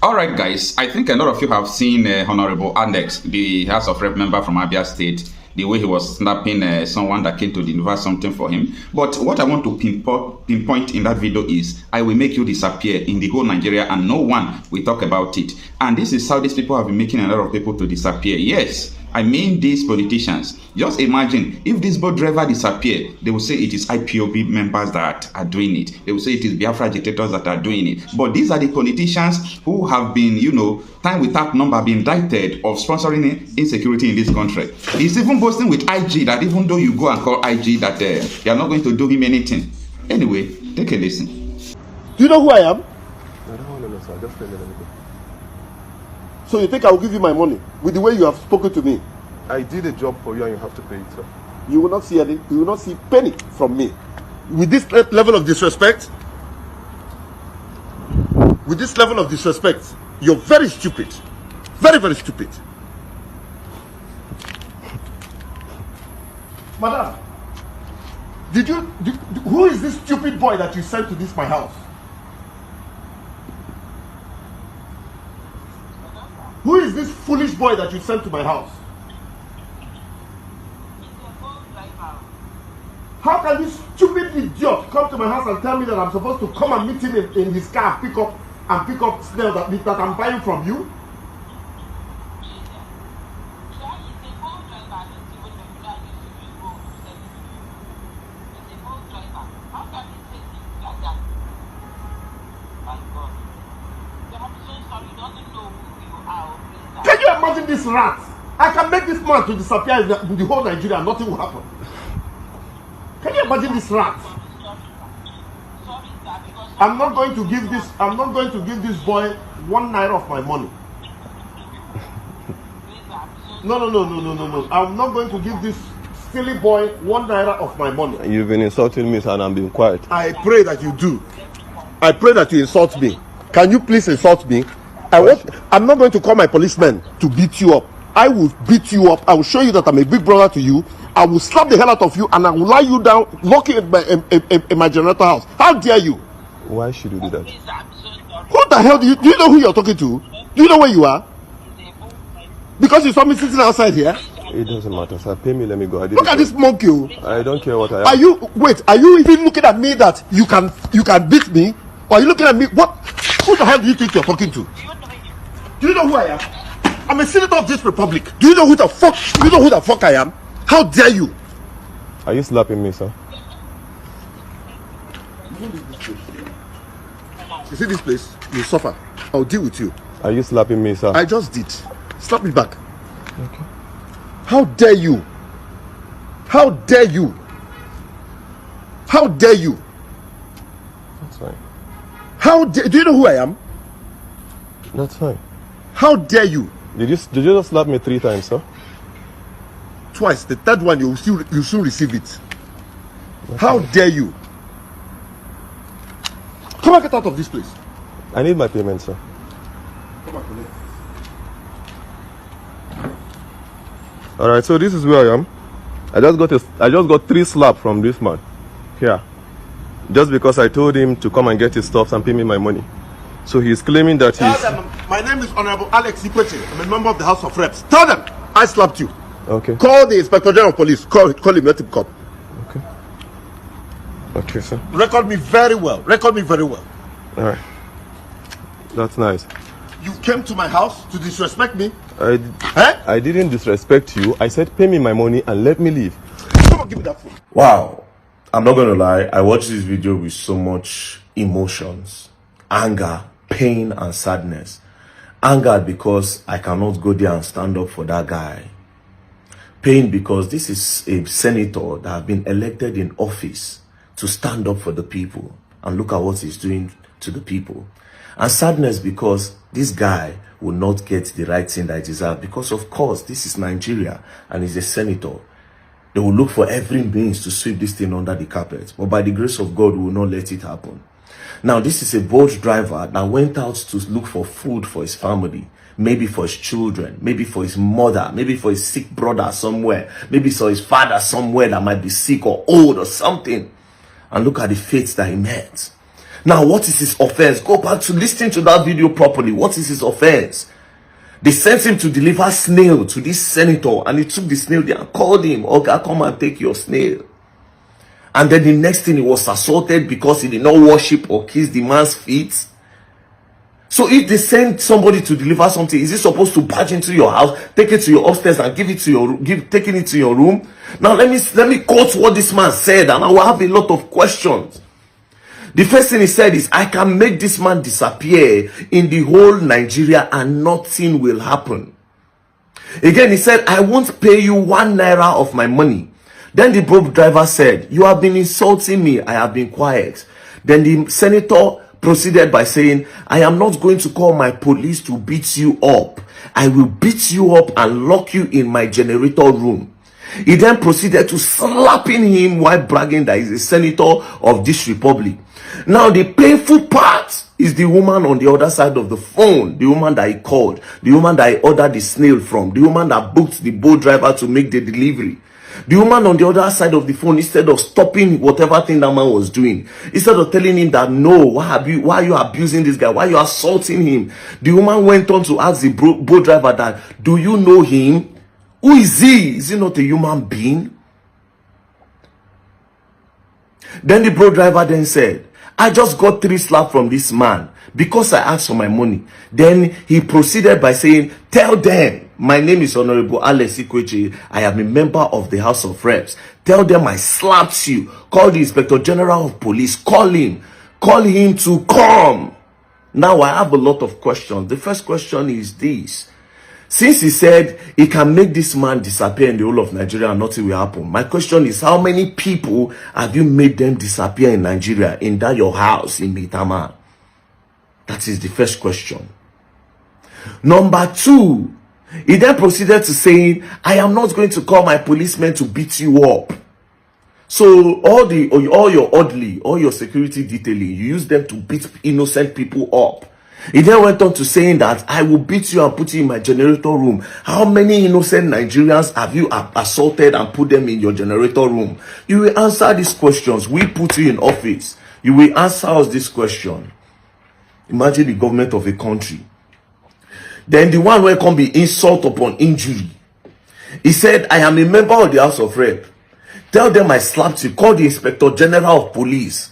All right, guys. I think a lot of you have seen Honorable Andex, the House of Rep member from Abia State, the way he was snapping someone that came to deliver something for him. But what I want to pinpoint in that video is, I will make you disappear in the whole Nigeria and no one will talk about it. And this is how these people have been making a lot of people to disappear. Yes, I mean these politicians. Just imagine if this boat driver disappear, they will say it is IPOB members that are doing it. They will say it is Biafra agitators that are doing it. But these are the politicians who have been, time without number, been indicted of sponsoring insecurity in this country. He's even boasting with IG that even though you go and call IG that you are not going to do him anything. Anyway, take a listen. Do you know who I am? I don't want to know, sir. Just tell me, let me go. So you think I will give you my money with the way you have spoken to me? I did a job for you and you have to pay it, sir. You will not see any. You will not see penny from me. With this level of disrespect, you're very stupid. Very, very stupid. Madam, who is this stupid boy that you sent to my house? Who is this foolish boy that you sent to my house? How can this stupid idiot come to my house and tell me that I'm supposed to come and meet him in his car and pick up snail that I'm buying from you? Can you imagine this rat? I can make this man to disappear in the whole Nigeria and nothing will happen. Can you imagine this rat? I'm not going to give this boy 1 naira of my money. No. I'm not going to give this silly boy 1 naira of my money. You've been insulting me, sir, and I'm being quiet. I pray that you do. I pray that you insult me. Can you please insult me? I'm not going to call my policemen to beat you up. I will beat you up. I will show you that I'm a big brother to you. I will slap the hell out of you and I will lie you down, lock you in my generator house. How dare you? Why should you do that? What the hell do you know who you're talking to? Do you know where you are? Because you saw me sitting outside here? It doesn't matter, sir. Pay me, let me go. Look at this monkey. I don't care what I am. Are you even looking at me that you can beat me? Or are you looking at me? What? Who the hell do you think you're talking to? Do you know who I am? I'm a senator of this republic. Do you know who the fuck I am? How dare you? Are you slapping me, sir? You see this place? You suffer. I'll deal with you. Are you slapping me, sir? I just did. Slap me back. Okay. How dare you? How dare you? How dare you? That's fine. Do you know who I am? That's fine. How dare you? Did you just slap me 3 times, sir? Twice. The third one you soon receive it. How dare you? Come on, get out of this place. I need my payment, sir. Come on, collect. All right, so this is where I am. I just got 3 slaps from this man here, just because I told him to come and get his stuff and pay me my money. So he's claiming that my name is Honorable Alex Ikwechegh. I'm a member of the House of Reps. Tell them I slapped you. Okay. Call the Inspector General of Police. Call him. Let him come. Okay. Okay, sir. Record me very well. All right. That's nice. You came to my house to disrespect me. I didn't disrespect you. I said pay me my money and let me leave. Come on, give me that phone. Wow. I'm not gonna lie. I watched this video with so much emotions, anger, pain, and sadness. Anger because I cannot go there and stand up for that guy. Pain because this is a senator that has been elected in office to stand up for the people. And look at what he's doing to the people. And sadness because this guy will not get the right thing that he deserves. Because of course, this is Nigeria and he's a senator. They will look for every means to sweep this thing under the carpet. But by the grace of God, we will not let it happen. Now, this is a boat driver that went out to look for food for his family. Maybe for his children, maybe for his mother, maybe for his sick brother somewhere, maybe for his father somewhere that might be sick or old or something. And look at the fates that he met. Now, what is his offense? Go back to listening to that video properly. What is his offense? They sent him to deliver snail to this senator, and he took the snail there and called him, okay, come and take your snail. And then the next thing, he was assaulted because he did not worship or kiss the man's feet. So if they send somebody to deliver something, is he supposed to barge into your house, take it to your upstairs and give it to your taking it to your room? Now let me quote what this man said, and I will have a lot of questions. The first thing he said is, I can make this man disappear in the whole Nigeria and nothing will happen. Again, he said, I won't pay you 1 naira of my money. Then the boat driver said, you have been insulting me. I have been quiet. Then the senator proceeded by saying, I am not going to call my police to beat you up. I will beat you up and lock you in my generator room. He then proceeded to slapping him while bragging that he's a senator of this republic. Now the painful part is the woman on the other side of the phone, the woman that he called, the woman that he ordered the snail from, the woman that booked the boat driver to make the delivery. The woman on the other side of the phone, instead of stopping whatever thing that man was doing, instead of telling him that no, why are you abusing this guy, why are you assaulting him, the woman went on to ask the boat driver that, do you know him? Who is he? Is he not a human being? Then the boat driver then said, I just got 3 slaps from this man because I asked for my money. Then he proceeded by saying, tell them my name is Honorable Ikwechegh. I am a member of the House of Reps. Tell them I slapped you. Call the Inspector General of Police. Call him to come. Now I have a lot of questions. The first question is this. Since he said he can make this man disappear in the whole of Nigeria and nothing will happen, my question is, how many people have you made them disappear in Nigeria, in that your house in Maitama? That is the first question. Number 2, he then proceeded to saying, I am not going to call my policemen to beat you up. So all your security detailing, you use them to beat innocent people up. He then went on to saying that I will beat you and put you in my generator room. How many innocent Nigerians have you assaulted and put them in your generator room? You will answer these questions. We put you in office. You will answer us this question. Imagine the government of a country. Then the one where can be insult upon injury. He said, I am a member of the House of Rep. Tell them I slapped you. Call the Inspector General of Police.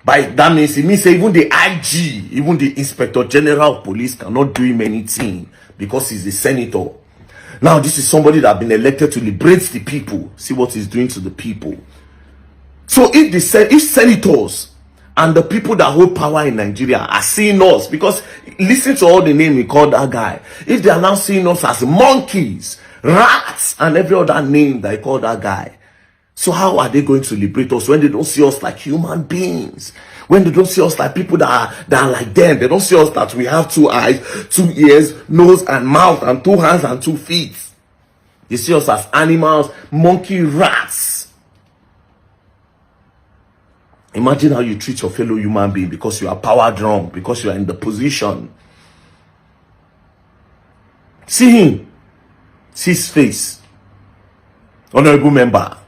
By that means, it means even the IG, even the Inspector General of Police cannot do him anything because he's a senator. Now, this is somebody that has been elected to liberate the people. See what he's doing to the people. So if senators and the people that hold power in Nigeria are seeing us, because listen to all the name he called that guy. If they are now seeing us as monkeys, rats, and every other name that he called that guy, so how are they going to liberate us when they don't see us like human beings? When they don't see us like people that are like them? They don't see us that we have 2 eyes, 2 ears, nose and mouth, and 2 hands and 2 feet. They see us as animals, monkey, rats. Imagine how you treat your fellow human being because you are power drunk, because you are in the position. See him. See his face. Honorable member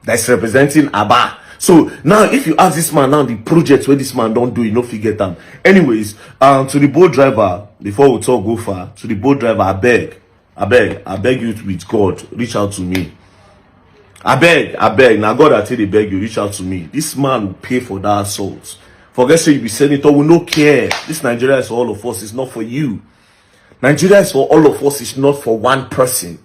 that's representing Aba. So now if you ask this man now the projects where this man don't do, you know, forget them. Anyways, to the boat driver, before we talk go far, to the boat driver, I beg you with God, reach out to me. I beg. Now God, I tell you, beg you, reach out to me. This man will pay for that assault. Forget say you be senator, we no care. This Nigeria is for all of us, it's not for you. Nigeria is for all of us, it's not for one person.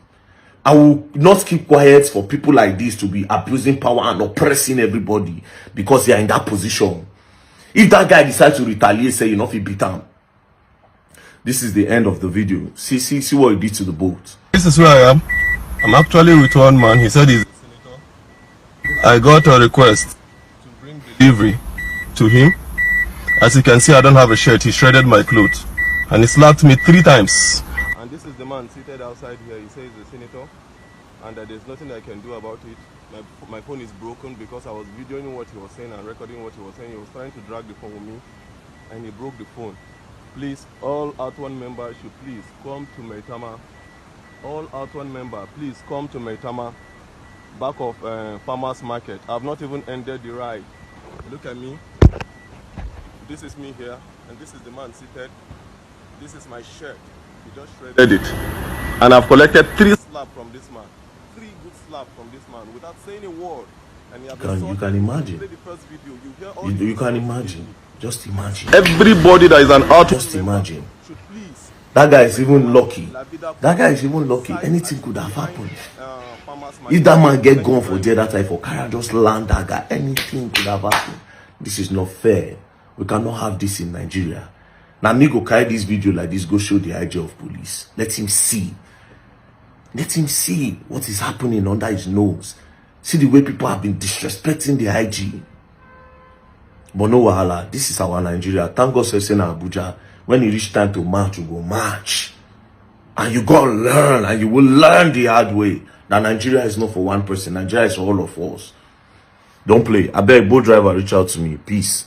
I will not keep quiet for people like this to be abusing power and oppressing everybody because they are in that position. If that guy decides to retaliate, say, you know, if he beat him. This is the end of the video. See what he did to the boat. This is where I am. I'm actually with one man. He said he's a senator. I got a request to bring delivery to him. As you can see, I don't have a shirt. He shredded my clothes. And he slapped me 3 times. And this is the man seated outside here. He says he's a senator. And that there's nothing I can do about it. My phone is broken because I was videoing what he was saying and recording what he was saying. He was trying to drag the phone with me. And he broke the phone. Please, all Out1 members should please come to Maitama. All Out1 members, please come to Maitama, back of Farmers Market. I've not even ended the ride. Look at me. This is me here, and this is the man seated. This is my shirt. He just shredded it. And I've collected 3 slaps from this man. 3 good slaps from this man without saying a word. And you can imagine. The first video, you hear all You can imagine. Just imagine. Everybody that is an out. Just imagine. That guy is even lucky. That guy is even lucky. Anything could have happened. If that man get gone for jail that time for Kara, just land that guy. Anything could have happened. This is not fair. We cannot have this in Nigeria. Now me go carry this video like this, go show the IG of police. Let him see. Let him see what is happening under his nose. See the way people have been disrespecting the IG. But no wahala. This is our Nigeria. Thank God for saying Abuja. When it reach time to march, you go march. And you gotta learn, and you will learn the hard way that Nigeria is not for one person. Nigeria is for all of us. Don't play. I beg, boat driver, reach out to me. Peace.